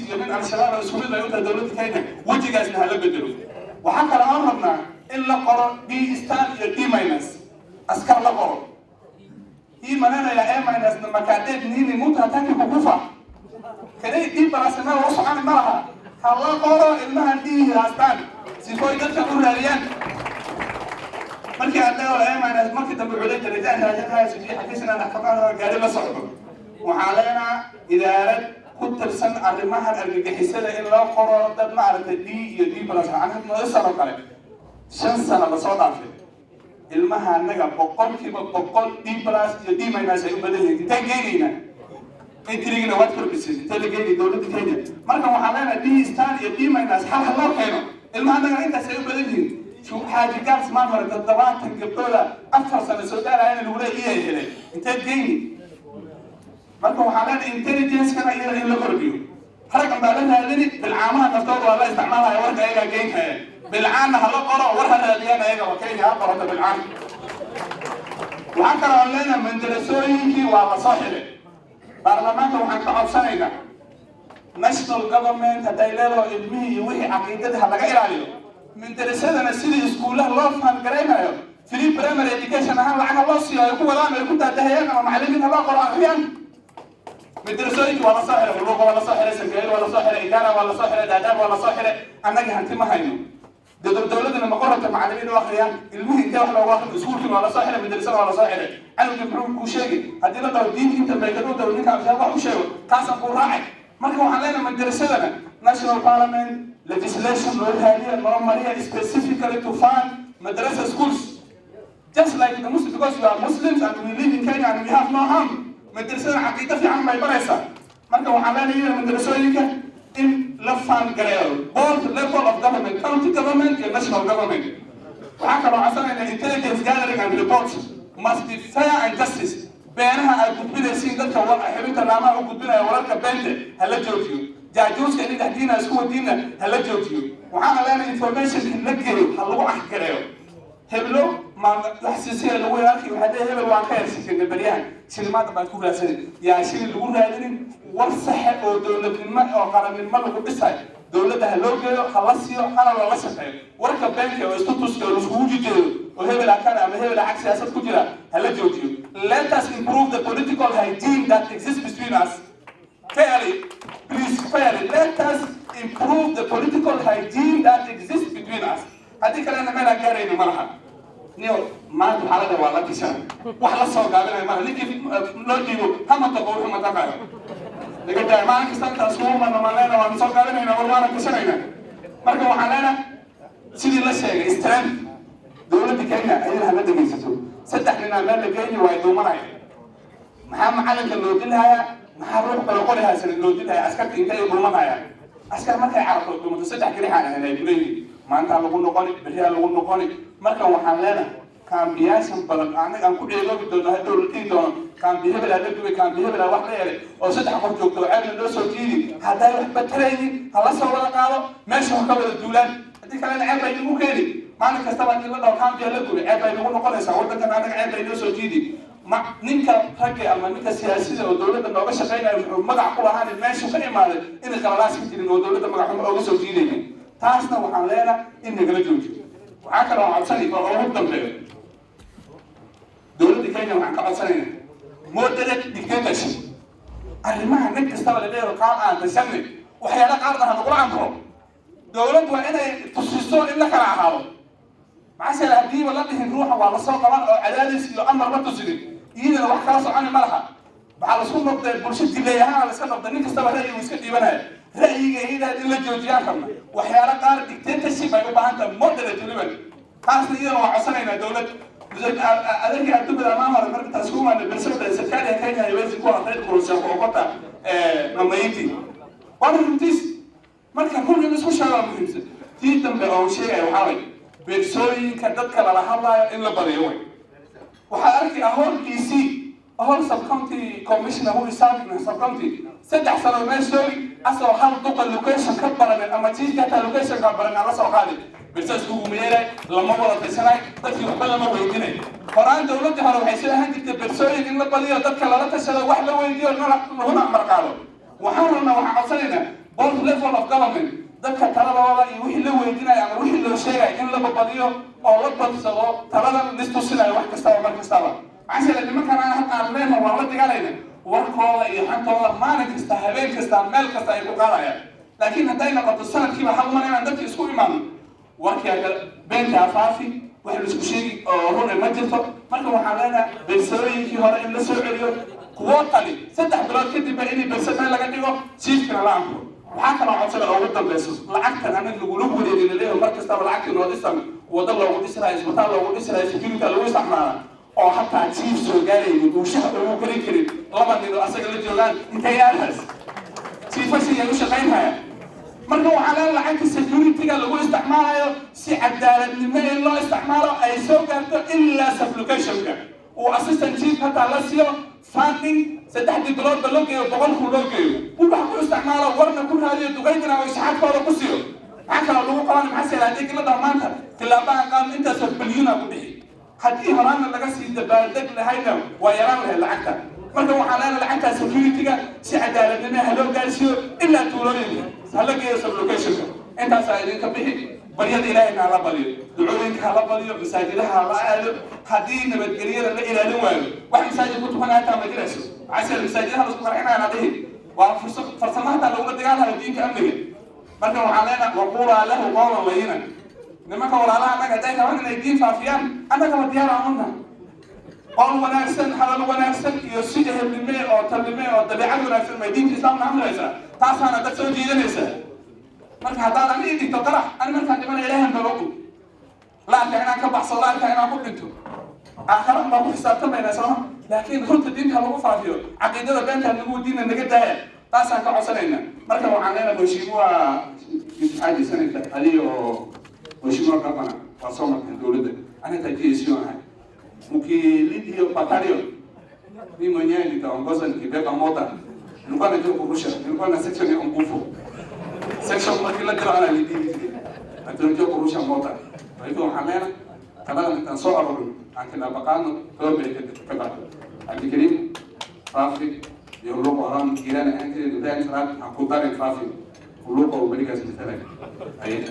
iyo min al-shabaab isku mid ay u tahay dowladda Kenya wajigaasna hala bedelo waxaan kala aan rabnaa in la qoro D star iyo D- askar la qoro hii maneno ya A- na makadeed nini mtu hataki kukufa kale D+ na loo socon ma laha hala qoro ilmaha D haastaan sifooy dadka u raadiyaan markii aan A- markii dambe culay darajada raajada sidii xaqiisna dhaqaaqada gaari la socdo waxaa leenahay idaarad ku tirsan arrimaha argagixisada in loo qoro dad ma aragtay D iyo D+ aan noo sano kale 5 sano la soo dhaafay ilmaha anaga boqolkiiba boqol D+ iyo D- ay u badan yihiin intee geynayna intrigina waad kordhisay intee la geynay dowladda Kenya marka waxaa leenahay D star iyo D- hal loo keeno ilmaha anaga intaas ay u badan yihiin شو حاجة قاس ما مرت الضباط تنقبلها أكثر سنة سوداء أنا الأولى إيه أنت تجيني مركو حالات intelligence كنا إيه اللي غربيو حركة بعدها هذي بالعامة نفترض ولا استعمالها ورد أيها جينها بالعامة هلا قرأ ورها هذيان أيها وكيني أقرأ بالعامة وهكذا لنا من درسوينكي وعلى صاحبه برلمانك وحنك عبسانينا national government هتايلالو علمي وحي عقيدتها لغا إلاليو من درسنا سيدي اسكولها لو فهم قرينايو فري برايمري اديوكيشن اهان لعنا الله سيو يكون ودان يكون تدهيان او معلمين هلا قرا احيان من درسوينكي ولا صاحر اللغه ولا صاحر سكيل ولا صاحر اداره ولا صاحر اداب ولا صاحر انغي هانتي ما هاينو دولتنا ما قررت معلمين واخريان المهم انت واخد واخد اسكولكم ولا صاحر من درسنا ولا صاحر انا جمعوا كوشيغي هدي لا دين انت بيقولوا دولتك عشان واحد وشيغ كاسن كو راعي marka waxaan leenahay madrasadana national parliament legislation loo hadiya marmariya specifically to fund madrasa schools just like the Muslims because we are Muslims and we live in Kenya and we have no harm madrasada aqeeda fiican bay baraysa marka waxaan leenahay madrasooyinka in la fund gareeyo both level of government county government and national government waxaan kaloo casanaynaa intelligence gathering and reports must be fair and justice بينها أقولين dadka wal xibinta laamaha u gudbinaya wararka beenta hala joojiyo jaajuuska in dhexdiina isku wadiina hala joojiyo waxaan leenahay information in la geeyo hal lagu axkareeyo heblo ma xasiisiya lagu yaaqi waxa hebel waan ka yarsiin bariyahan shilmaad baan ku raadsan yaa shil lagu raadinin war sax oo dowladnimo oo qarannimo lagu dhisay dowladda loo geeyo khalasiyo ana la shaqeeyo warka beenta oo istutuska oo isku jijeeyo oo hebel akana ama hebel ag siyaasad ku jira hala joojiyo let us improve the political hygiene that exists between us fairly please fairly let us improve the political hygiene that exists between us hadii kale ana meel gaarayno malaha niyo maanta xaalada waa la dishan wax la soo gaabinay malaha ninkii loo dhiibo hama taqo wuxuu ma taqayo laga daa maalinka santaas kuma namaaleena waan soo gaabinayna warwaana kushanayna marka waxaan leenahay sidii la sheegay strength dowladda Kenya ayay la dhageysato saddex nin aan la geeyay way doomanaya maxaa macalinka loo dilaaya maxaa ruux kale qolaha san loo dilaaya askarta intay doomanaya askar markay carabto doomato saddex kali xaan ay leeyihiin maanta lagu noqon bariya lagu noqon marka waxaan leenahay kaambiyaasan badan aan ku dheegobi doono dowladii doono kaambiyada la duway kaambiyada wax la yeelay oo saddex qof joogto aad loo soo jiidi haday wax batarayni hala soo wada qaado meesha ka wada duulaan hadii kale ceeb ay ugu keeni maalin kasta baa in la dhaw kaambiya la duway ceeb ay ugu noqonaysaa wadankan anaga ceeb ay loo soo jiidi ninka ragga ama ninka siyaasiga oo dowladda nooga shaqeynaya wuxuu magac ku lahaan meesha ka imaaday in qalalaas ka jirin oo dowladda magac uga soo jiidayay taasna waxaan leenahay in nagala joojiyo waxaa kale oo cabsani oo ugu dambeeyo dowladda Kenya waxaan ka codsanaynaa moderate dictatorship arrimaha mid kastaba la leeyahay qaar aan tashanay waxyaalo qaar ah lagu amro dowladdu waa inay tusiso in la kala ahaado maxaa haddii wala dhihin ruuxa waa la soo qaban oo cadaadis iyo amar la tusin iyadana wax kala socon ma laha waxa la isku noqday bulshada leeyahay la iska noqday nin kastaba ra'yiga iska dhiibanaya ra'yiga iyada in la joojiyo karna waxyaalo qaar dictatorship ay u baahan tahay moderate level taasna iyadana waa codsanaynaa dowladda أذكر أكتب الأمانة لما تسوون أن بالنسبة للسكان كينيا يوازي كون طريق كروسيا وقطع مميتي. وأنا نمتيس مركز كل الناس مش هذا مهم. في تنبأ أو شيء أو حاجة بتسوي كدتك على حلا إلا بريوي. وحأركي أهون PC أهون سبكمتي كوميشن هو يساعد من سبكمتي. سدح سنة ما يسوي أصلا حال دوق اللوكيشن كبر من أما تيجي كتا اللوكيشن كبر من على سوق هذا. بس كوميرة لما ولا تسناي تكفي وحلا ما ويدينه. فران دولتي هرو حيسوي هندي تبرسوي إن البلية تذكر لا تسلا وحلا ويديه هنا مركاله وحرنا وحصلنا بول level of government dadka taladooda iyo wixii la weydiinayo ama wixii loo sheegayo in la babadiyo oo la badsado taladan listusinayo wax kastaba mar kastaba maxaa yeelay nimankan aan leenahay waa la dagaalayna warkooda iyo xantooda maalin kasta habeen kasta meel kasta ay ku qaadayaan laakiin hadday noqoto sanadkiiba hal mar inaan dadka isku imaano warkii beenta faafi wax la isku sheegi oo run ma jirto marka waxaan leenahay bersooyinkii hore in la soo celiyo kuwo qali 3 bilood kadib in bersada laga dhigo chiefkana la amro waxaa kaloo codsada ugu dambayso lacagtan anaga lagu wareegay leeyahay mar kasta lacagtii loo dhisan wada loogu dhisay isbitaal loogu dhisay security lagu isticmaala oo hataa chief soo gaaray uu shaqo uu kari karin laba nin oo asaga la joogaan intay yaas chiefasi ay u shaqeynayaan marka waxaa la lacagta security-ga lagu isticmaalayo si cadaaladnimo in loo isticmaalo ay soo gaarto ilaa supplication-ka uu assistant chief hataa la siiyo funding 3 bilood loo geeyo 100 loo geeyo uu wax ku isticmaalo warna ku raadiyo duqeydina oo saxaafadooda ku siiyo maxaa kale lagu qaban maxaa seel hadii la dhamaanta tilaabaan qaam intaas bilyan ku bixi hadii horaan laga sii dabaaldeg lahayna waa yaraan lahayd lacagta marka waxaa leeyahay lacagta security-ga si cadaaladnimo loo gaarsiiyo ilaa tuulooyinka hala geeyo supplication-ka intaas ay idinka bixi baryada ilaahayna la baliyo ducooyinka la baliyo masaajidaha la aado hadii nabadgelyada la ilaalin waayo wax masaajid ku tukanaya taa ma jirayso عسل المساجد هذا سكر إحنا عليه وفرصمها لو بدي قالها الدين كأمنية مركب علينا وقولا له قولا لينا لما قول على أنك أتيت وأنا الدين فافيان أنا كما ديار عمرنا قالوا ولا أحسن حلال ولا أحسن يسجه بالماء أو تبلماء أو تبعه ولا أحسن ما يدين الإسلام نعمل إذا تعرف أنا تسوي جيدا ليس مركب هذا أنا إيدي تطرح أنا مركب عندما إليهم بلوكو لا أنت أنا كبح صلاة أنت أنا أقول أنتو آخر ما أقول حسابتم بين أسلام لكن كنت الدين كان مو فاضي عقيدة بنت النجود دين النجد ده تاسع كعسلنا مركب وعنينا بوشيموا عادي سنة عليه وشيموا كمان وصومت الدولة أنا تجيسيون هاي مكيليديو باتاريو ni mwenyewe nitaongoza nikibeba moda nilikuwa najua kurusha nilikuwa na section ya nguvu section kwa kila kitu ana lidini atunajua kurusha moda kwa hivyo hamena kama nitasoa akina bakano tobe kebata akikirim fafi yorobo haram kirana anke dudan salat akutare fafi uluko uberiga sitare ayi